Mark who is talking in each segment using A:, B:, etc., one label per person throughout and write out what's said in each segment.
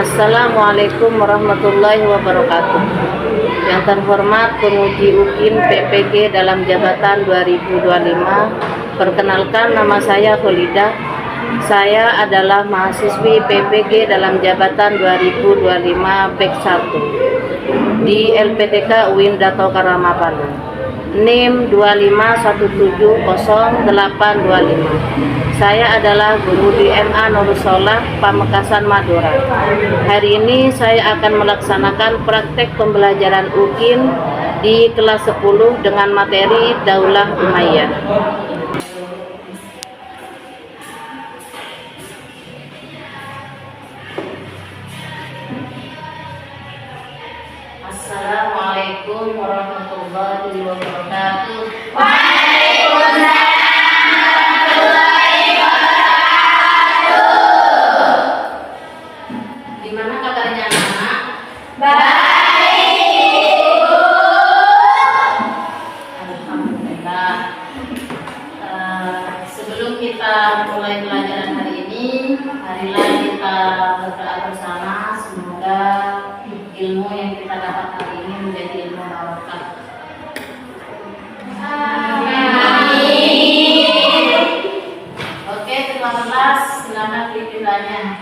A: Assalamualaikum warahmatullahi wabarakatuh. Yang terhormat penguji UKIN PPG dalam jabatan 2025. Perkenalkan, nama saya Kholidah. Saya adalah mahasiswi PPG dalam jabatan 2025 BEK 1 di LPTK UIN Dato Karama Palu. NIM 251700825. Saya adalah guru di MA Nurusholah, Pamekasan, Madura. Hari ini saya akan melaksanakan praktek pembelajaran UKIN di kelas 10 dengan materi Daulah Umayyah. Assalamualaikum warahmatullahi wabarakatuh.
B: Waalaikumsalam warahmatullahi wabarakatuh.
A: Gimana kabarnya anak-anak?
B: Baik, Ibu.
A: Alhamdulillah. Sebelum kita mulai pelajaran hari ini, marilah kita berdoa bersama. Semoga ilmu yang kita dapat hari ini menjadi ilmu barokah.
B: Amin.
A: Oke, kelas 11, silakan ditanya.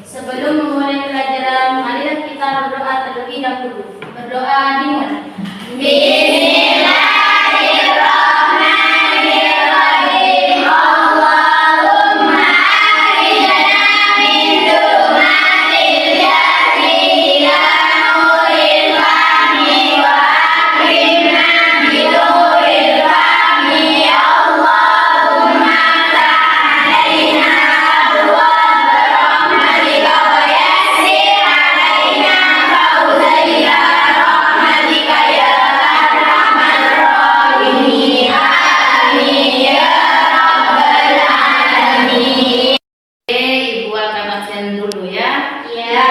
A: Sebelum memulai pelajaran, marilah kita berdoa terlebih dahulu. Berdoa dimulai.
B: Bismillahirrahmanirrahim. Allahumma akhrijna min dhulumatil jahli ila nuril fahmi wa akrimna bi nuril fahmi. Allahumma ta'alaina abwaab rahmatika wa yassir alaina fawzana rahmatika ya arhamar rahimin. Amin ya rabbal alamin.
A: Oke, Ibu akan absen dulu ya.
B: Ya.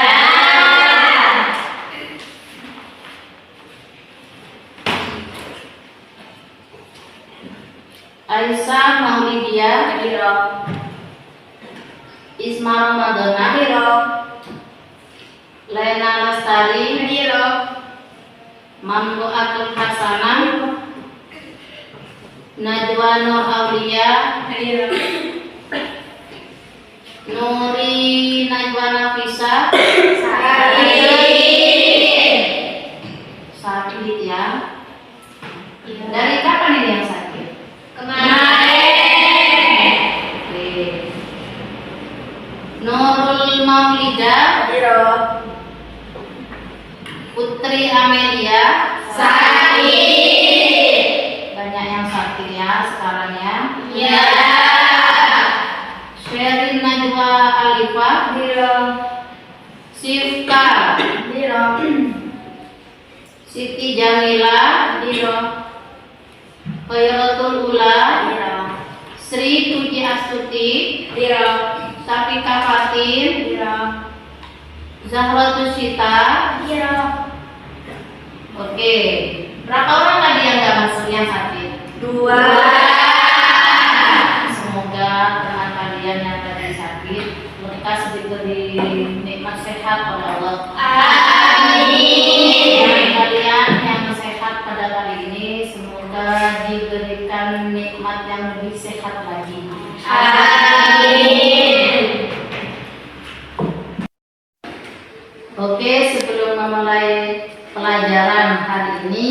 A: Aisyah Maulidia, Isma Ramadana, Lena Lestari, Mamluatul Hasanah, Najwa Nur Aulia, Nuri Najwa Nafisa, sakit ya. Dari kapan ini yang sakit?
B: Kemarin.
A: Oke. Nurul Maulidah, Putri Amelia,
B: Sakit.
A: banyak yang sakit ya sekarang ya.
B: Ya.
A: Sherin Najwa Alifah, Sifka, Siti Jamila, Khairatul Ula, Sri Puji Astuti, Safika Fatin, Zahratul Sita. Oke, berapa orang tadi yang nggak masuk yang sakit?
B: 2.
A: Semoga teman kalian yang tadi sakit lekas diberi nikmat sehat oleh Allah.
B: Amin.
A: Teman kalian yang sehat pada kali ini semoga diberikan nikmat yang lebih sehat lagi.
B: Amin.
A: Oke, sebelum memulai pelajaran hari ini,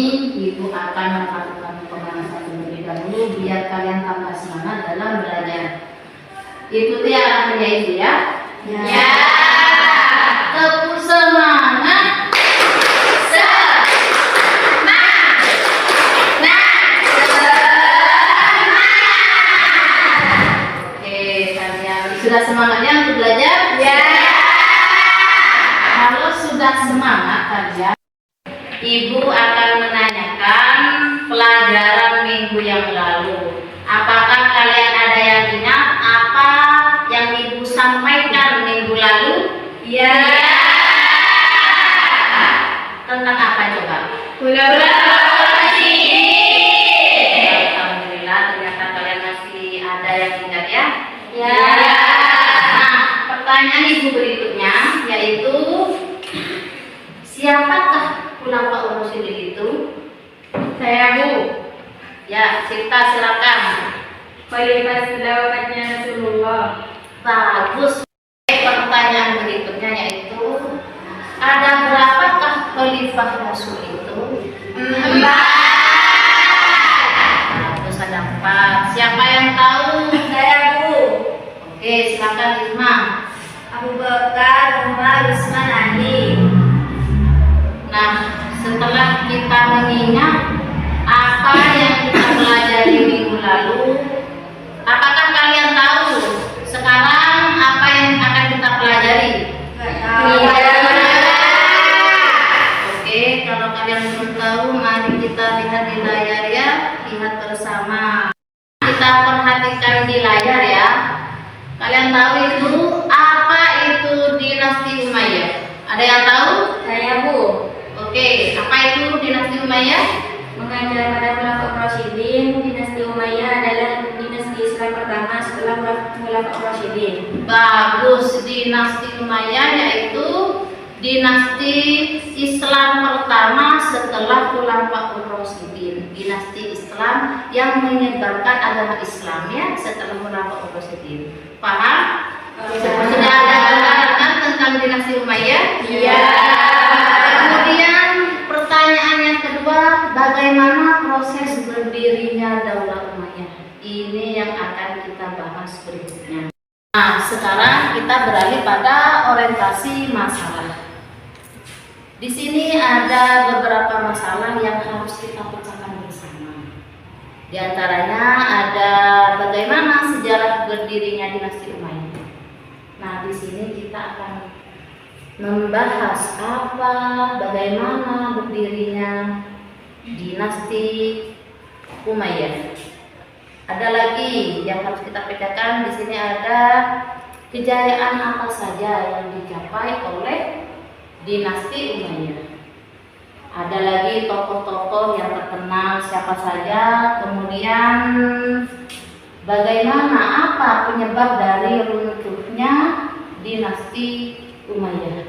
A: Ibu akan melakukan pemanasan terlebih dahulu biar kalian tambah semangat dalam belajar. Ikuti arahannya Ibu ya.
B: Ya.
A: Tepuk semangat. Oke, kalian sudah semangatnya untuk belajar?
B: Ya.
A: Kalau sudah semangat kalian, Ibu akan menanyakan pelajaran minggu yang lalu. Apakah kalian ada yang ingat apa yang Ibu sampaikan minggu lalu?
B: Ya.
A: Tentang apa coba?
B: Bulan
A: Alhamdulillah, ternyata kalian masih ada yang ingat ya.
B: Ya.
A: Nah, pertanyaan Ibu berikutnya Sita silakan.
B: Khalifah sedawatnya Rasulullah.
A: Bagus. Pertanyaan berikutnya yaitu ada berapakah khalifah Rasul itu?
B: 4.
A: Bagus, ada 4. Siapa yang tahu?
B: Saya Bu.
A: Oke, silakan Isma.
B: Abu Bakar, Umar, Utsman, Ali.
A: Nah, setelah kita mengingat apa yang kita pelajari minggu lalu, apakah kalian tahu sekarang apa yang akan kita pelajari? Oke, kalau kalian belum tahu, mari kita lihat di layar ya, lihat bersama. Kita perhatikan di layar ya. Kalian tahu itu apa itu dinasti Umayyah? Ada yang tahu?
B: Saya Bu.
A: Oke, apa itu dinasti Umayyah?
B: Mengajar pada Khulafaur Rasyidin, dinasti Umayyah adalah dinasti Islam pertama setelah Khulafaur Rasyidin.
A: Bagus, dinasti Umayyah yaitu dinasti Islam pertama setelah Khulafaur Rasyidin. Dinasti Islam yang menyebarkan agama Islam ya setelah Khulafaur Rasyidin. Paham? Sudah ada gambaran tentang dinasti Umayyah?
B: Iya.
A: Kemudian pertanyaan yang kedua, bagaimana proses berdirinya Daulah Umayyah? Ini yang akan kita bahas berikutnya. Nah, sekarang kita beralih pada orientasi masalah. Di sini ada beberapa masalah yang harus kita pecahkan bersama. Di antaranya ada bagaimana sejarah berdirinya dinasti Umayyah. Nah, di sini kita akan membahas bagaimana berdirinya dinasti Umayyah. Ada lagi yang harus kita pecahkan. Di sini ada kejayaan apa saja yang dicapai oleh dinasti Umayyah. Ada lagi tokoh-tokoh yang terkenal siapa saja. Kemudian bagaimana apa penyebab dari runtuhnya dinasti Umayyah.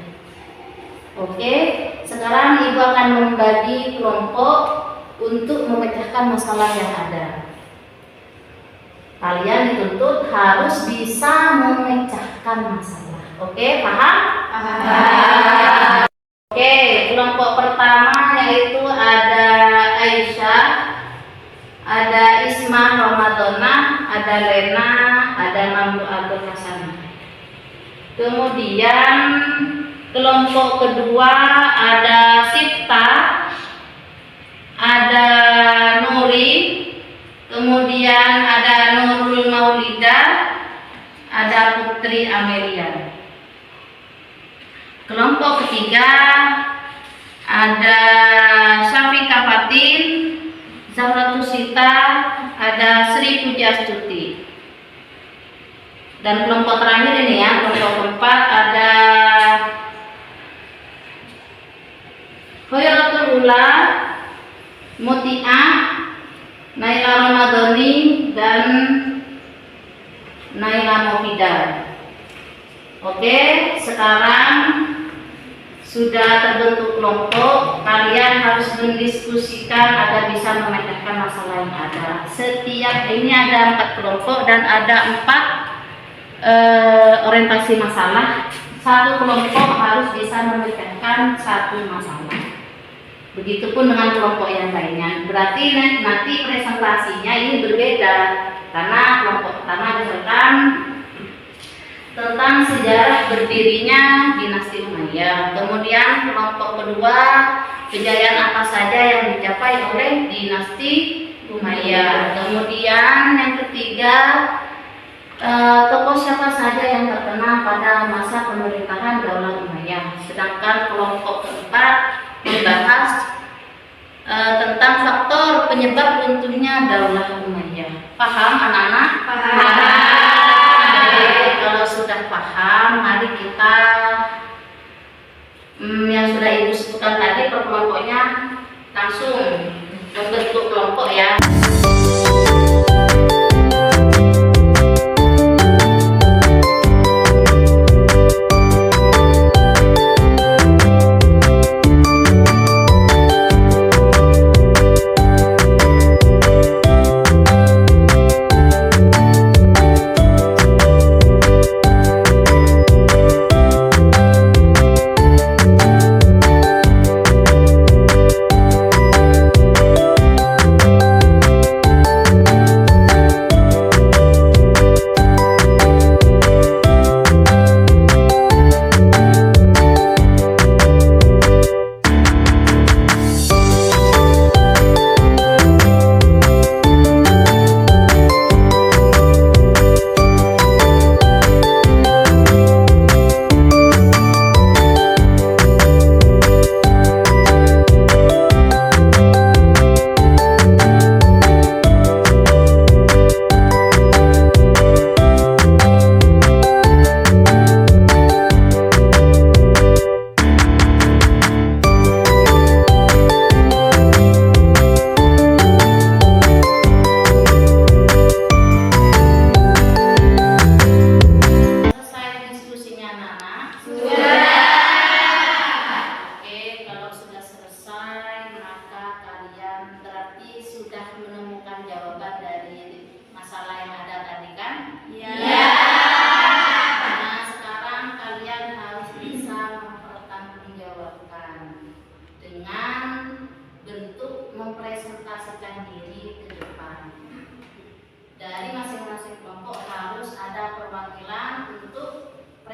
A: Oke, sekarang Ibu akan membagi kelompok untuk memecahkan masalah yang ada. Kalian dituntut harus bisa memecahkan masalah. Oke, paham?
B: Paham.
A: Oke, kelompok pertama yaitu ada Aisyah, ada Isma Ramadona, ada Lena, ada Mambu Abdul Hasan. Kemudian kelompok kedua ada Sifta, ada Nuri, kemudian ada Nurul Maulida, ada Putri Amelia. Kelompok ketiga ada Syafika Fatin, Zahratus Sita, ada Sri Pujastuti. Dan kelompok terakhir ini ya, kelompok keempat ada Khairatul Ula, Muti'ah, Naila Ramadhani, dan Naila Mufida. Oke, sekarang sudah terbentuk kelompok, kalian harus mendiskusikan agar bisa memecahkan masalah yang ada. Setiap ini ada 4 kelompok dan ada 4 orientasi masalah. Satu kelompok harus bisa memecahkan 1 masalah. Begitupun dengan kelompok yang lainnya. Berarti nanti presentasinya ini berbeda karena kelompok pertama misalkan tentang sejarah berdirinya dinasti Umayyah. Kemudian kelompok kedua, kejayaan apa saja yang dicapai oleh dinasti Umayyah. Kemudian yang ketiga, tokoh siapa saja yang terkenal pada masa pemerintahan Daulah Umayyah. Sedangkan kelompok keempat membahas tentang faktor penyebab runtuhnya Daulah Umayyah. Paham anak-anak?
B: Paham.
A: Kalau sudah paham, mari kita yang sudah Ibu sebutkan tadi per kelompoknya langsung membentuk kelompok ya.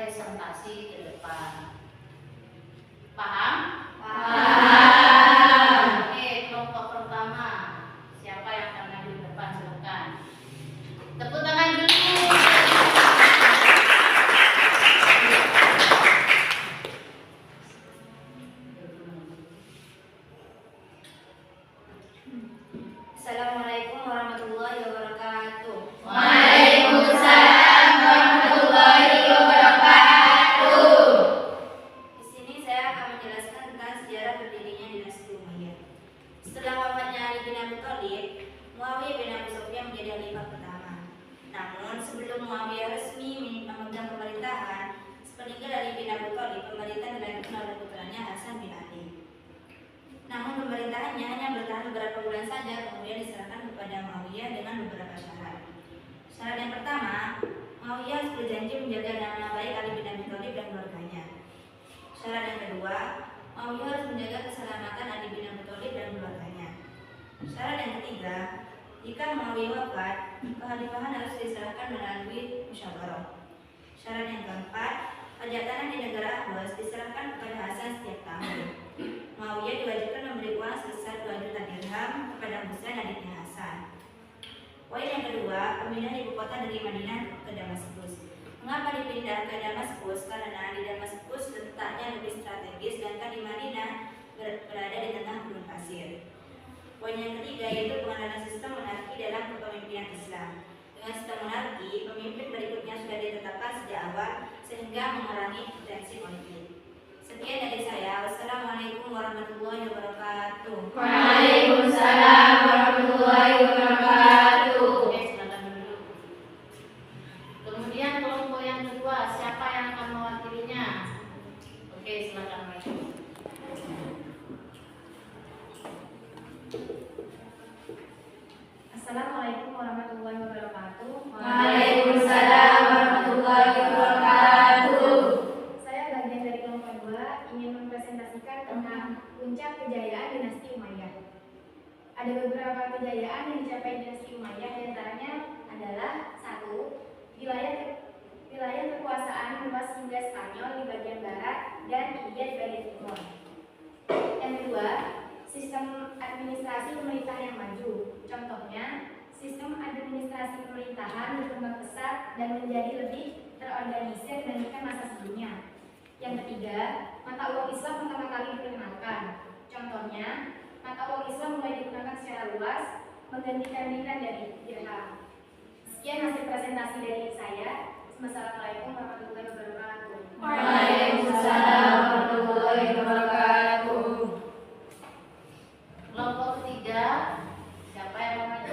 A: presentasi ke depan. Paham?
B: Paham.
A: Oke, kelompok pertama. Siapa yang akan maju ke depan? Silakan. Tepuk tangan dulu.
B: Assalamualaikum warahmatullahi wabarakatuh.
A: Waalaikumsalam warahmatullahi wabarakatuh.
B: Di sini saya akan menjelaskan tentang sejarah berdirinya dinasti Umayyah. Setelah wafatnya Ali bin Abi Thalib, Muawiyah bin Abi Sufyan menjadi khalifah pertama. Namun sebelum Muawiyah resmi memegang pemerintahan, sepeninggal Ali bin Abi Thalib, pemerintahan dilanjutkan oleh putranya Hasan bin Ali. Namun pemerintahannya hanya bertahan beberapa bulan saja, kemudian diserahkan kepada Muawiyah dengan beberapa syarat. Syarat yang pertama, Muawiyah harus berjanji menjaga nama baik Ali bin Abi Thalib dan keluarganya. Syarat yang kedua, Muawiyah harus menjaga keselamatan Ali bin Abi Thalib dan keluarganya. Syarat yang ketiga, jika Muawiyah wafat, kekhalifahan harus diserahkan melalui musyawarah. Syarat yang keempat, pajak tanah di negara Ahwas diserahkan kepada Hasan setiap tahun. Muawiyah diwajibkan memberi uang sebesar 2 juta dirham kepada Husain adiknya Hasan. Poin yang kedua, pemindahan ibu kota dari Madinah ke Damaskus. Mengapa dipindah ke Damaskus? Karena di Damaskus letaknya lebih strategis, sedangkan di Madinah berada di tengah gurun pasir. Poin yang ketiga yaitu pengenalan sistem monarki dalam kepemimpinan Islam. Dengan sistem monarki, pemimpin berikutnya sudah ditetapkan sejak awal sehingga mengurangi potensi konflik. Sekian dari saya. Wassalamualaikum warahmatullahi wabarakatuh.
A: Waalaikumsalam warahmatullahi wabarakatuh. Oke, silakan dulu. Kemudian kelompok yang kedua, siapa yang akan mewakilinya? Oke, silakan maju.
B: Assalamualaikum warahmatullahi wabarakatuh.
A: Waalaikumsalam warahmatullahi wabarakatuh.
B: Saya bagian dari kelompok 2 ingin mempresentasikan tentang puncak kejayaan dinasti Umayyah. Ada beberapa kejayaan yang dicapai dinasti Umayyah, diantaranya adalah 1. Wilayah kekuasaan luas hingga Spanyol di bagian barat dan India di bagian timur. Yang kedua, sistem administrasi pemerintahan yang maju. Contohnya, sistem administrasi pemerintahan berkembang pesat dan menjadi lebih terorganisir dibandingkan masa sebelumnya. Yang ketiga, mata uang Islam pertama kali diperkenalkan. Contohnya, mata uang Islam mulai digunakan secara luas, menggantikan dinar dari dirham. Sekian hasil presentasi dari saya. Wassalamualaikum warahmatullahi wabarakatuh.
A: Waalaikumsalam warahmatullahi wabarakatuh. Kelompok ketiga, siapa yang mau maju?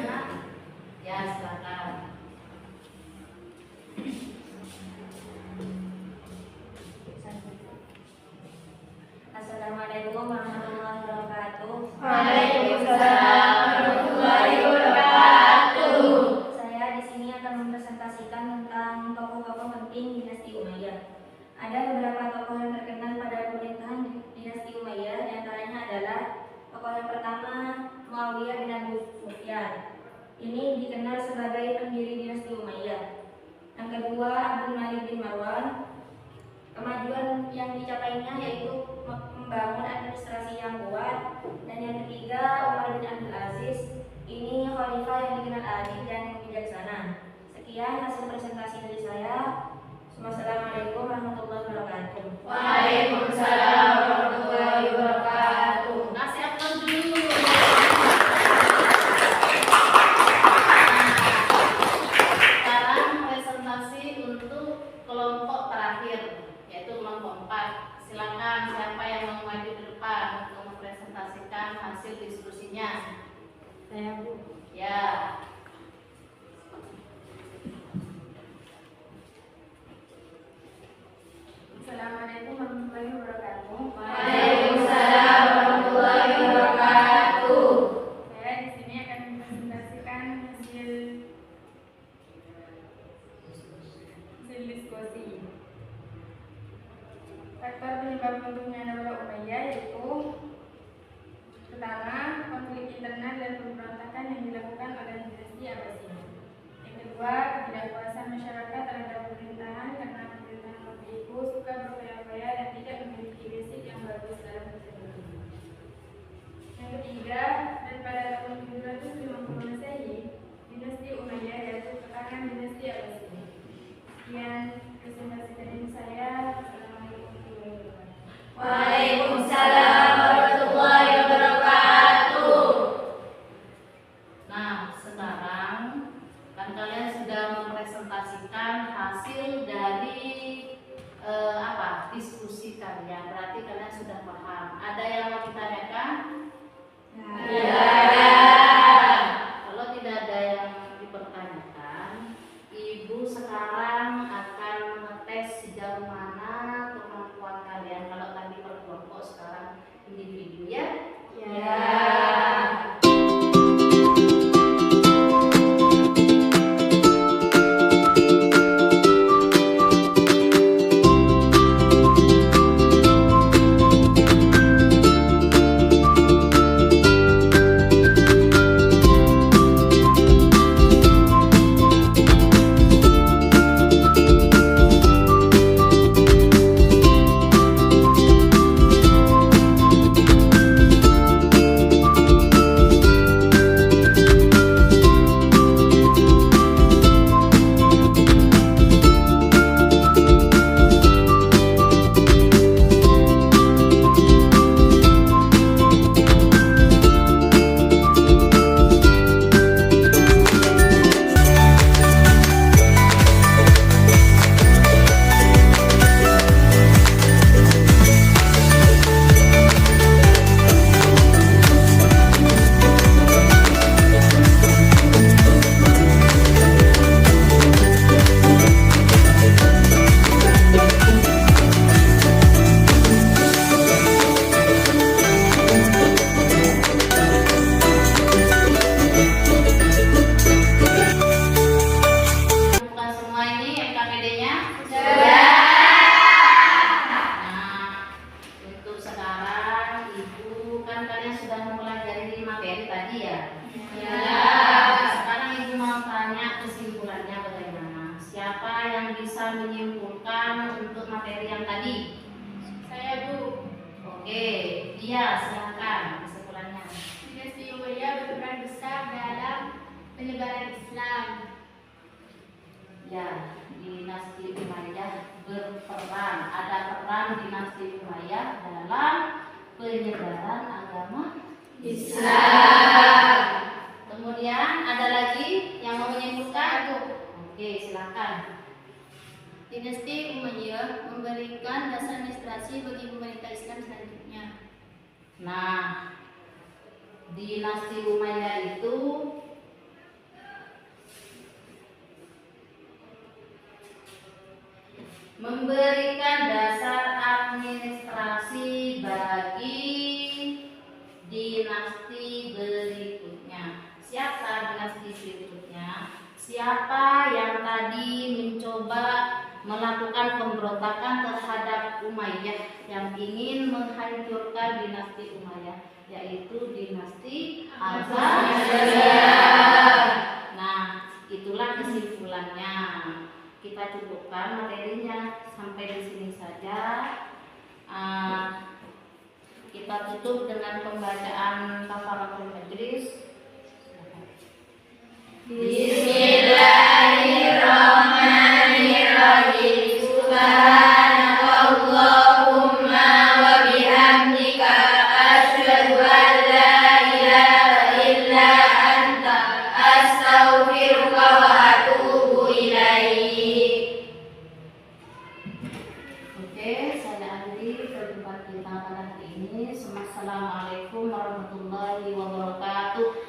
A: Ya, silakan.
B: Assalamualaikum warahmatullahi wabarakatuh.
A: Waalaikumsalam warahmatullahi wabarakatuh.
B: Saya di sini akan mempresentasikan tentang tokoh-tokoh penting dinasti Umayyah. Ada beberapa tokoh yang terkenal pada pemerintahan dinasti Umayyah, diantaranya adalah tokoh yang pertama Muawiyah bin Abi Sufyan. Ini dikenal sebagai pendiri dinasti Umayyah. Yang kedua Abdul Malik bin Marwan. Kemajuan yang dicapainya yaitu membangun administrasi yang kuat. Dan yang ketiga Umar bin Abdul Aziz. Ini khalifah yang dikenal adil dan bijaksana. Sekian hasil presentasi dari saya. Wassalamualaikum warahmatullahi wabarakatuh.
A: Waalaikumsalam warahmatullahi wabarakatuh. Kasih aplaus dulu. Sekarang presentasi untuk kelompok terakhir, yaitu kelompok 4. Silakan siapa yang mau maju ke depan untuk mempresentasikan hasil diskusinya.
B: Saya Bu.
A: Ya.
B: Assalamualaikum warahmatullahi wabarakatuh.
A: Waalaikumsalam warahmatullahi wabarakatuh.
B: Saya di sini akan mempresentasikan hasil diskusi. Faktor penyebab runtuhnya Daulah Umayyah yaitu pertama, konflik internal dan pemberontakan yang dilakukan oleh dinasti Abbasiyah. Yang kedua, ketidakpuasan masyarakat terhadap pemerintahan karena pemerintahan waktu itu
A: bagaimana kemampuan kalian. Kalau tadi per kelompok, sekarang individu ya.
B: Ya.
A: Bukan semua ini MKPD-nya?
B: Sudah.
A: Nah, untuk sekarang Ibu kan kalian sudah mempelajari materi tadi ya?
B: Ya.
A: Sekarang Ibu mau tanya kesimpulannya bagaimana? Siapa yang bisa menyimpulkan untuk materi yang tadi?
B: Saya Bu.
A: Oke, dia silakan kesimpulannya.
B: Dinasti Umayyah berperan besar dalam penyebaran Islam.
A: Ya, dinasti Umayyah berperan, ada peran dinasti Umayyah dalam penyebaran agama
B: Islam.
A: Kemudian ada lagi yang mau menyimpulkan? Oke, silakan.
B: Dinasti Umayyah memberikan dasar administrasi bagi pemerintah Islam selanjutnya.
A: Nah, dinasti Umayyah itu memberikan dasar administrasi bagi dinasti berikutnya. Siapa dinasti berikutnya? Siapa yang tadi mencoba melakukan pemberontakan terhadap Umayyah, yang ingin menghancurkan dinasti Umayyah, yaitu dinasti Abbasiyah. Nah, itulah kesimpulannya. Kita cukupkan materinya sampai di sini saja. Kita tutup dengan pembacaan kafaratul majlis.
B: Bismillahirrahmanirrahim. Subhanakallahumma wa bihamdika asyhadu an la ilaha illa anta astaghfiruka wa atubu ilaik.
A: Oke, saya akhiri perjumpaan kita pada hari ini. Assalamualaikum warahmatullahi wabarakatuh.